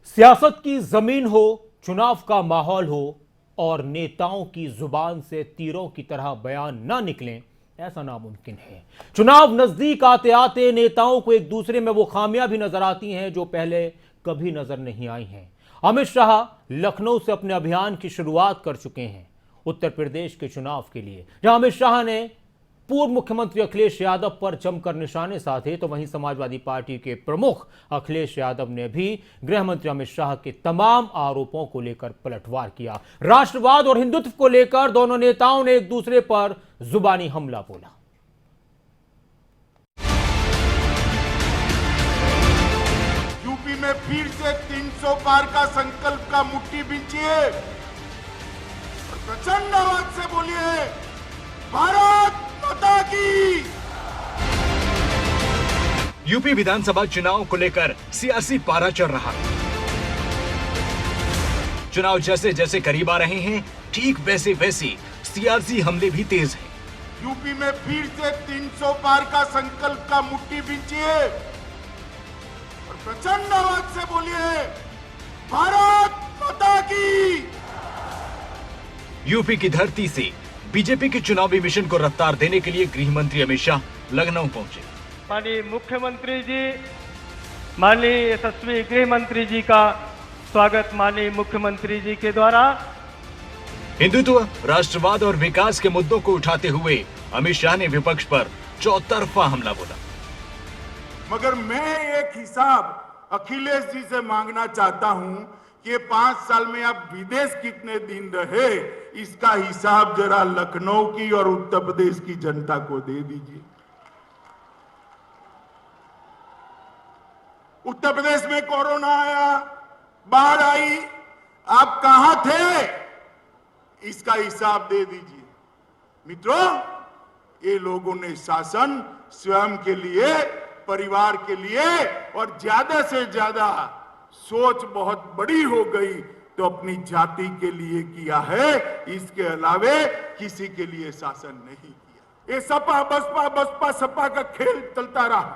सियासत की जमीन हो, चुनाव का माहौल हो और नेताओं की जुबान से तीरों की तरह बयान ना निकलें, ऐसा नामुमकिन है। चुनाव नजदीक आते आते नेताओं को एक दूसरे में वो खामियां भी नजर आती हैं जो पहले कभी नजर नहीं आई हैं। अमित शाह लखनऊ से अपने अभियान की शुरुआत कर चुके हैं उत्तर प्रदेश के चुनाव के लिए, जहां अमित शाह ने पूर्व मुख्यमंत्री अखिलेश यादव पर जमकर निशाने साधे, तो वहीं समाजवादी पार्टी के प्रमुख अखिलेश यादव ने भी गृह मंत्री अमित शाह के तमाम आरोपों को लेकर पलटवार किया। राष्ट्रवाद और हिंदुत्व को लेकर दोनों नेताओं ने एक दूसरे पर जुबानी हमला बोला। यूपी में फिर से 300 पार का संकल्प का मुट्ठी बींचिए और प्रचंड आवाज से बोलिए, भारत माता की। यूपी विधानसभा चुनाव को लेकर सियासी पारा चढ़ रहा है। चुनाव जैसे जैसे करीब आ रहे हैं, ठीक वैसे वैसे सियासी हमले भी तेज हैं। यूपी में फिर से 300 पार का संकल्प का मुट्ठी बींचिए और प्रचंड आवाज से बोलिए, भारत माता की। यूपी की धरती से बीजेपी के चुनावी मिशन को रफ्तार देने के लिए गृह मंत्री अमित शाह लखनऊ पहुंचे। माननीय मुख्यमंत्री जी, माननीय यशस्वी गृह मंत्री जी का स्वागत माननीय मुख्यमंत्री जी के द्वारा। हिंदुत्व, राष्ट्रवाद और विकास के मुद्दों को उठाते हुए अमित शाह ने विपक्ष पर चौतरफा हमला बोला। मगर मैं एक हिसाब अखिलेश जी से मांगना चाहता हूं कि 5 साल में आप विदेश कितने दिन रहे, इसका हिसाब जरा लखनऊ की और उत्तर प्रदेश की जनता को दे दीजिए। उत्तर प्रदेश में कोरोना आया, बाढ़ आई, आप कहां थे, इसका हिसाब दे दीजिए। मित्रों, ये लोगों ने शासन स्वयं के लिए, परिवार के लिए और ज्यादा से ज्यादा सोच बहुत बड़ी हो गई तो अपनी जाति के लिए किया है, इसके अलावे किसी के लिए शासन नहीं किया। ये सपा बसपा बसपा सपा का खेल चलता रहा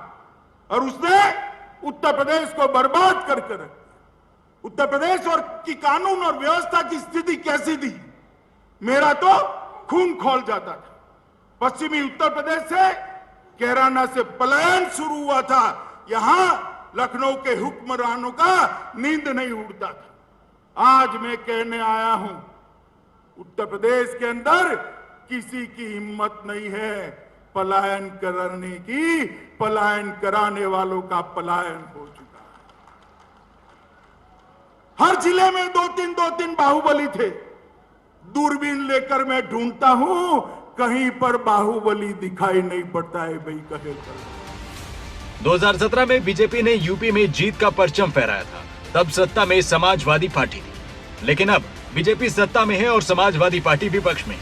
और उसने उत्तर प्रदेश को बर्बाद करके रख दिया। उत्तर प्रदेश और की कानून और व्यवस्था की स्थिति कैसी थी, मेरा तो खून खौल जाता था। पश्चिमी उत्तर प्रदेश से कैराना से पलायन शुरू हुआ था, यहां लखनऊ के हुक्मरानों का नींद नहीं उड़ता था। आज मैं कहने आया हूं, उत्तर प्रदेश के अंदर किसी की हिम्मत नहीं है पलायन करने की, पलायन कराने वालों का पलायन हो चुका है। हर जिले में 2-3 बाहुबली थे। दूरबीन लेकर मैं ढूंढता हूं, कहीं पर बाहुबली दिखाई नहीं पड़ता है। भाई कहे चल 2017 में बीजेपी ने यूपी में जीत का परचम फहराया था, तब सत्ता में समाजवादी पार्टी थी। लेकिन अब बीजेपी सत्ता में है और समाजवादी पार्टी विपक्ष में है।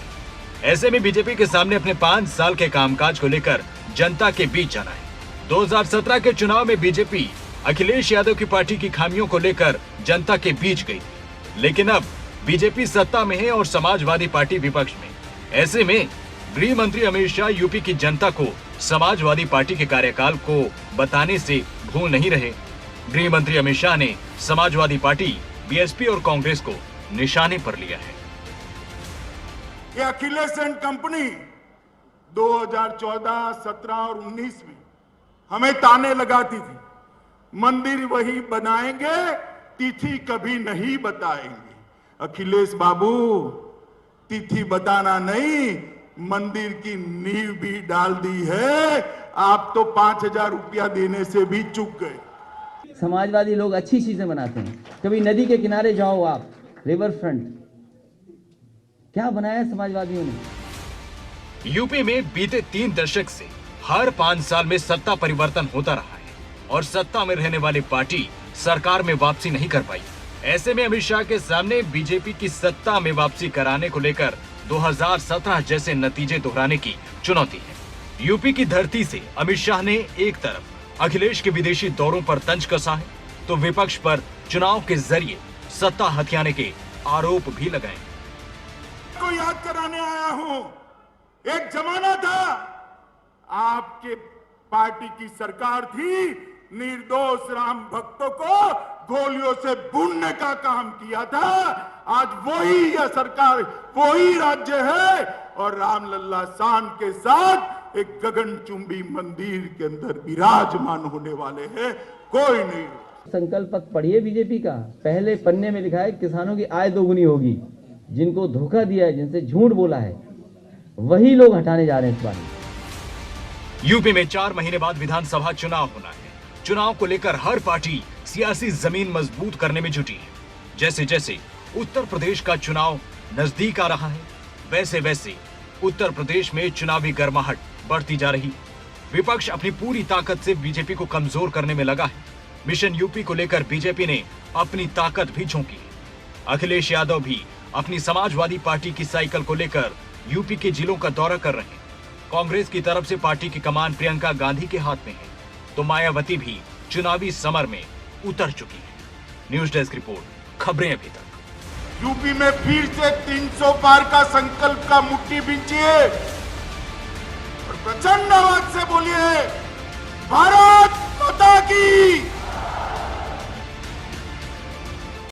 ऐसे में बीजेपी के सामने अपने 5 साल के कामकाज को लेकर जनता के बीच जाना है। 2017 के चुनाव में बीजेपी अखिलेश यादव की पार्टी की खामियों को लेकर जनता के बीच गई थी, लेकिन अब बीजेपी सत्ता में है और समाजवादी पार्टी विपक्ष में। ऐसे में गृह मंत्री अमित शाह यूपी की जनता को समाजवादी पार्टी के कार्यकाल को बताने से भूल नहीं रहे। गृह मंत्री अमित शाह ने समाजवादी पार्टी, बीएसपी और कांग्रेस को निशाने पर लिया है। ये अखिलेश एंड कंपनी 2014, 17 और 19 में हमें ताने लगाती थी, मंदिर वही बनाएंगे, तिथि कभी नहीं बताएंगे। अखिलेश बाबू, तिथि बताना नहीं, मंदिर की नींव भी डाल दी है। आप तो 5,000 रुपया देने से भी चूक गए। समाजवादी लोग अच्छी चीजें बनाते हैं। कभी नदी के किनारे जाओ आप, रिवर फ्रंट, क्या बनाया समाजवादियों ने। यूपी में बीते 3 दशक से हर 5 साल में सत्ता परिवर्तन होता रहा है और सत्ता में रहने वाली पार्टी सरकार में वापसी नहीं कर पाई। ऐसे में अमित शाह के सामने बीजेपी की सत्ता में वापसी कराने को लेकर 2017 जैसे नतीजे दोहराने की चुनौती है। यूपी की धरती से अमित शाह ने एक तरफ अखिलेश के विदेशी दौरों पर तंज कसा है, तो विपक्ष पर चुनाव के जरिए सत्ता हथियाने के आरोप भी लगाए। को याद कराने आया हूं, एक जमाना था आपके पार्टी की सरकार थी, निर्दोष राम भक्तों को गोलियों से भूनने का काम किया था, आज वही यह सरकार, वही राज्य है और रामलल्ला शान के साथ एक गगनचुंबी मंदिर के अंदर विराजमान होने वाले हैं, कोई नहीं। संकल्प पत्र पढ़िए बीजेपी का, पहले पन्ने में लिखा है किसानों की आय दोगुनी होगी। जिनको धोखा दिया है, जिनसे झूठ बोला है, वही लोग हटाने जा रहे हैं इस बार। यूपी में 4 महीने बाद विधानसभा चुनाव होना है। चुनाव को लेकर हर पार्टी सियासी जमीन मजबूत करने में जुटी है। जैसे जैसे उत्तर प्रदेश का चुनाव नजदीक आ रहा है, वैसे वैसे उत्तर प्रदेश में चुनावी गर्माहट बढ़ती जा रही। विपक्ष अपनी पूरी ताकत से बीजेपी को कमजोर करने में लगा है। मिशन यूपी को लेकर बीजेपी ने अपनी ताकत भी झोंकी है। अखिलेश यादव भी अपनी समाजवादी पार्टी की साइकिल को लेकर यूपी के जिलों का दौरा कर रहे हैं। कांग्रेस की तरफ से पार्टी की कमान प्रियंका गांधी के हाथ में है, तो मायावती भी चुनावी समर में उतर चुकी है। न्यूज डेस्क रिपोर्ट, खबरें अभी तक। यूपी में फिर से 300 पार का संकल्प का मुट्ठी बींचिए और प्रचंड आवाज से बोलिए, भारत